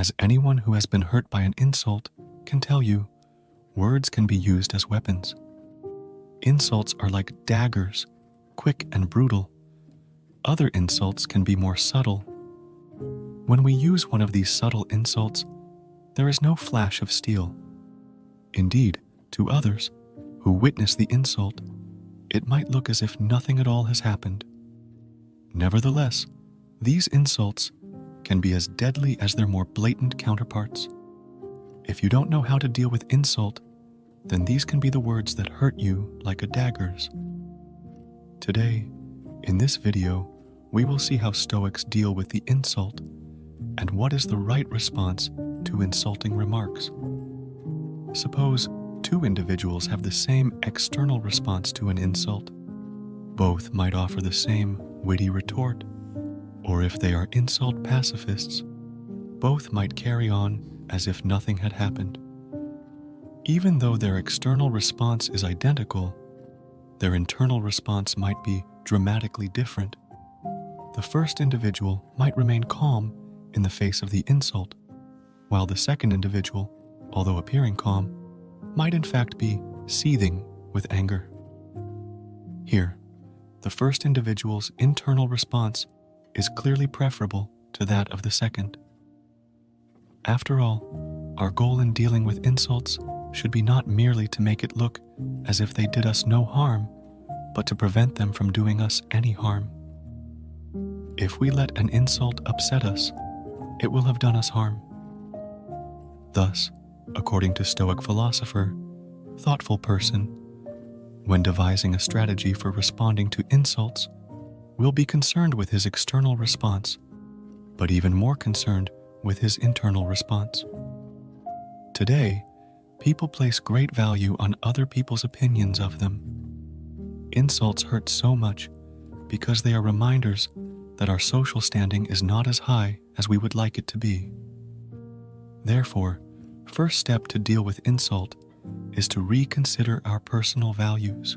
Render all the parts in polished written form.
As anyone who has been hurt by an insult can tell you, words can be used as weapons. Insults are like daggers, quick and brutal. Other insults can be more subtle. When we use one of these subtle insults, there is no flash of steel. Indeed, to others who witness the insult, it might look as if nothing at all has happened. Nevertheless, these insults can be as deadly as their more blatant counterparts. If you don't know how to deal with insult, then these can be the words that hurt you like a daggers. Today, in this video, we will see how Stoics deal with the insult and what is the right response to insulting remarks. Suppose two individuals have the same external response to an insult. Both might offer the same witty retort, or if they are insult pacifists, both might carry on as if nothing had happened. Even though their external response is identical, their internal response might be dramatically different. The first individual might remain calm in the face of the insult, while the second individual, although appearing calm, might in fact be seething with anger. Here, the first individual's internal response is clearly preferable to that of the second. After all, our goal in dealing with insults should be not merely to make it look as if they did us no harm, but to prevent them from doing us any harm. If we let an insult upset us, it will have done us harm. Thus, according to Stoic philosopher, thoughtful person, when devising a strategy for responding to insults, will be concerned with his external response, but even more concerned with his internal response. Today, people place great value on other people's opinions of them. Insults hurt so much because they are reminders that our social standing is not as high as we would like it to be. Therefore, first step to deal with insult is to reconsider our personal values.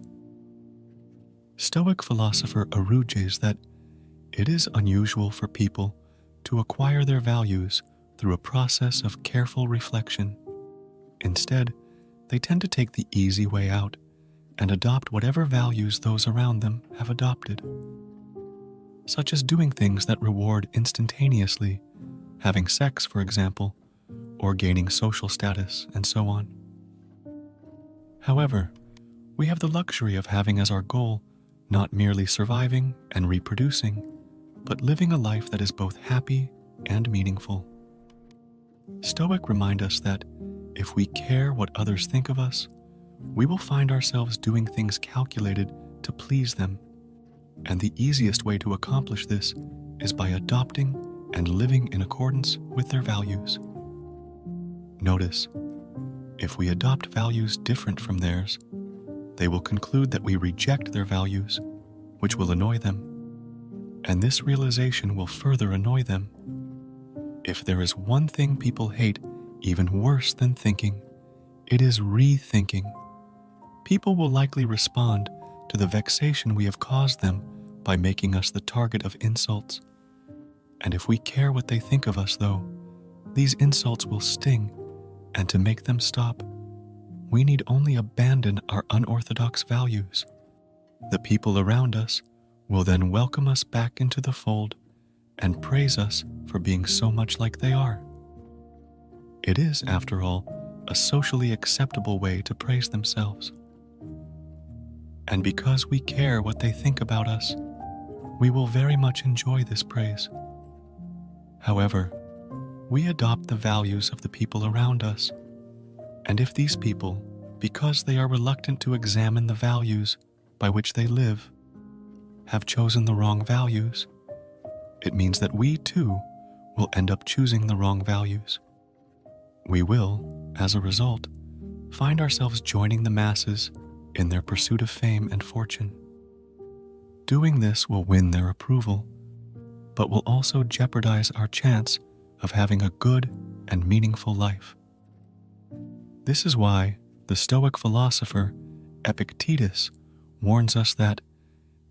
Stoic philosopher urges that it is unusual for people to acquire their values through a process of careful reflection. Instead, they tend to take the easy way out and adopt whatever values those around them have adopted, such as doing things that reward instantaneously, having sex, for example, or gaining social status, and so on. However, we have the luxury of having as our goal not merely surviving and reproducing, but living a life that is both happy and meaningful. Stoics remind us that if we care what others think of us, we will find ourselves doing things calculated to please them, and the easiest way to accomplish this is by adopting and living in accordance with their values. Notice, if we adopt values different from theirs, they will conclude that we reject their values, which will annoy them, and this realization will further annoy them. If there is one thing people hate even worse than thinking, it is rethinking. People will likely respond to the vexation we have caused them by making us the target of insults. And if we care what they think of us, though, these insults will sting, and to make them stop, we need only abandon our unorthodox values. The people around us will then welcome us back into the fold and praise us for being so much like they are. It is, after all, a socially acceptable way to praise themselves. And because we care what they think about us, we will very much enjoy this praise. However, we adopt the values of the people around us, and if these people, because they are reluctant to examine the values by which they live, have chosen the wrong values, it means that we too will end up choosing the wrong values. We will, as a result, find ourselves joining the masses in their pursuit of fame and fortune. Doing this will win their approval, but will also jeopardize our chance of having a good and meaningful life. This is why the Stoic philosopher Epictetus warns us that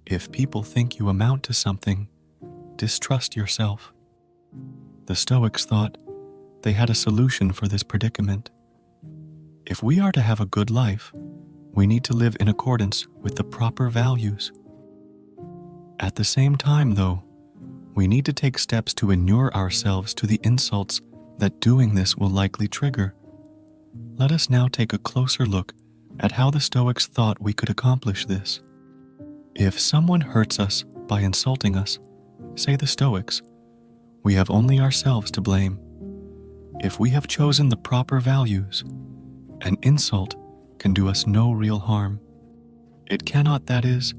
if people think you amount to something, distrust yourself. The Stoics thought they had a solution for this predicament. If we are to have a good life, we need to live in accordance with the proper values. At the same time, though, we need to take steps to inure ourselves to the insults that doing this will likely trigger. Let us now take a closer look at how the Stoics thought we could accomplish this. If someone hurts us by insulting us, say the Stoics, we have only ourselves to blame. If we have chosen the proper values, an insult can do us no real harm. It cannot, that is,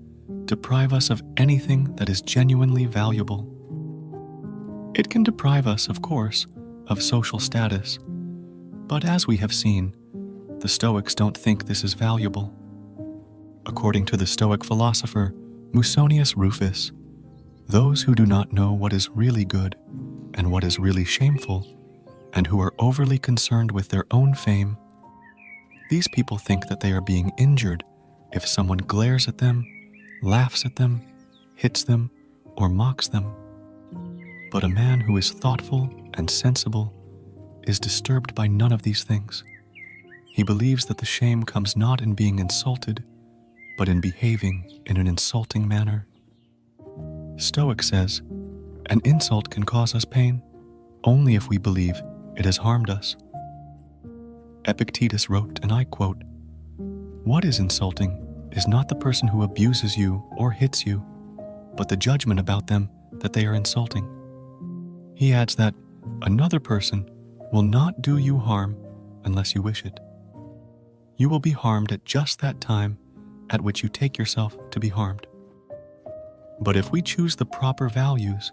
deprive us of anything that is genuinely valuable. It can deprive us, of course, of social status, but as we have seen, the Stoics don't think this is valuable. According to the Stoic philosopher Musonius Rufus, those who do not know what is really good and what is really shameful, and who are overly concerned with their own fame, these people think that they are being injured if someone glares at them, laughs at them, hits them, or mocks them. But a man who is thoughtful and sensible is disturbed by none of these things. He believes that the shame comes not in being insulted, but in behaving in an insulting manner. Stoic says, an insult can cause us pain only if we believe it has harmed us. Epictetus wrote, and I quote, "What is insulting is not the person who abuses you or hits you, but the judgment about them that they are insulting." He adds that another person will not do you harm unless you wish it. You will be harmed at just that time at which you take yourself to be harmed. But if we choose the proper values,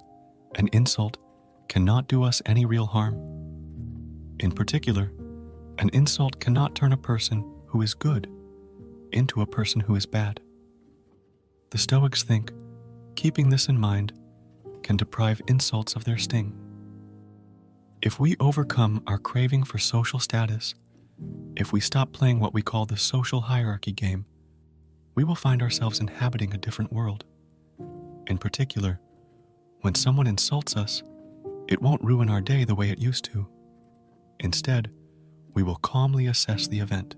an insult cannot do us any real harm. In particular, an insult cannot turn a person who is good into a person who is bad. The Stoics think keeping this in mind can deprive insults of their sting. If we overcome our craving for social status, if we stop playing what we call the social hierarchy game, we will find ourselves inhabiting a different world. In particular, when someone insults us, it won't ruin our day the way it used to. Instead, we will calmly assess the event.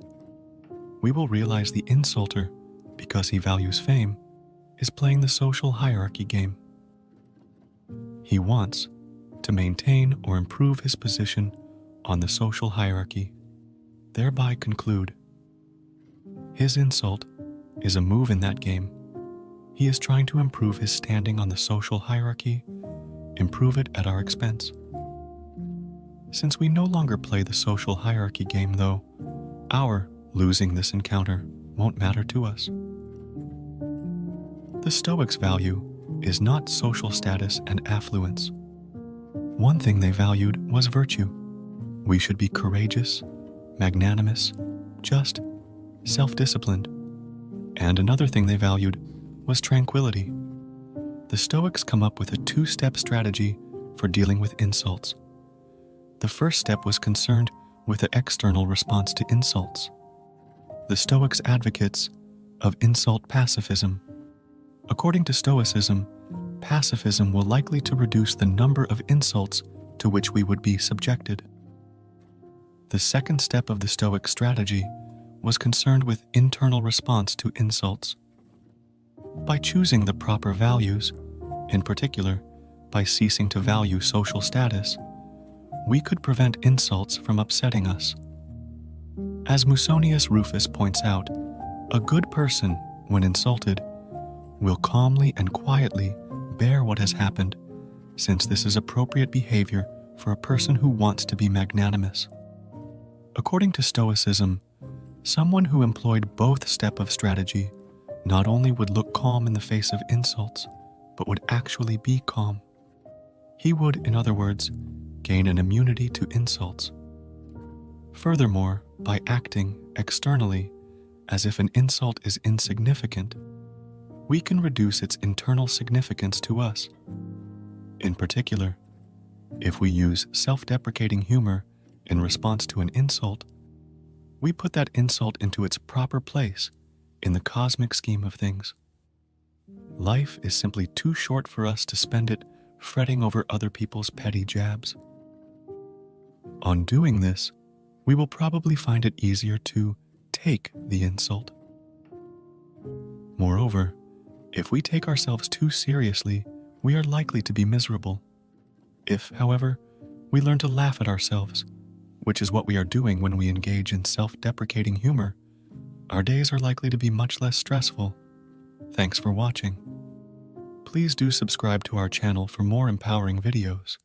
We will realize the insulter, because he values fame, is playing the social hierarchy game. He wants to maintain or improve his position on the social hierarchy, thereby conclude. His insult is a move in that game. He is trying to improve his standing on the social hierarchy, improve it at our expense. Since we no longer play the social hierarchy game, though, our losing this encounter won't matter to us. The Stoics' value is not social status and affluence. One thing they valued was virtue. We should be courageous, magnanimous, just, self-disciplined. And another thing they valued was tranquility. The Stoics come up with a two-step strategy for dealing with insults. The first step was concerned with the external response to insults. The Stoics advocates of insult pacifism. According to Stoicism, pacifism will likely to reduce the number of insults to which we would be subjected. The second step of the Stoic strategy was concerned with internal response to insults. By choosing the proper values, in particular, by ceasing to value social status, we could prevent insults from upsetting us. As Musonius Rufus points out, a good person, when insulted, will calmly and quietly bear what has happened, since this is appropriate behavior for a person who wants to be magnanimous. According to Stoicism, someone who employed both step of strategy not only would look calm in the face of insults, but would actually be calm. He would, in other words, gain an immunity to insults. Furthermore, by acting externally as if an insult is insignificant, we can reduce its internal significance to us. In particular, if we use self-deprecating humor in response to an insult, we put that insult into its proper place in the cosmic scheme of things. Life is simply too short for us to spend it fretting over other people's petty jabs. On doing this, we will probably find it easier to take the insult. Moreover, if we take ourselves too seriously, we are likely to be miserable. If, however, we learn to laugh at ourselves, which is what we are doing when we engage in self-deprecating humor, our days are likely to be much less stressful. Thanks for watching. Please do subscribe to our channel for more empowering videos.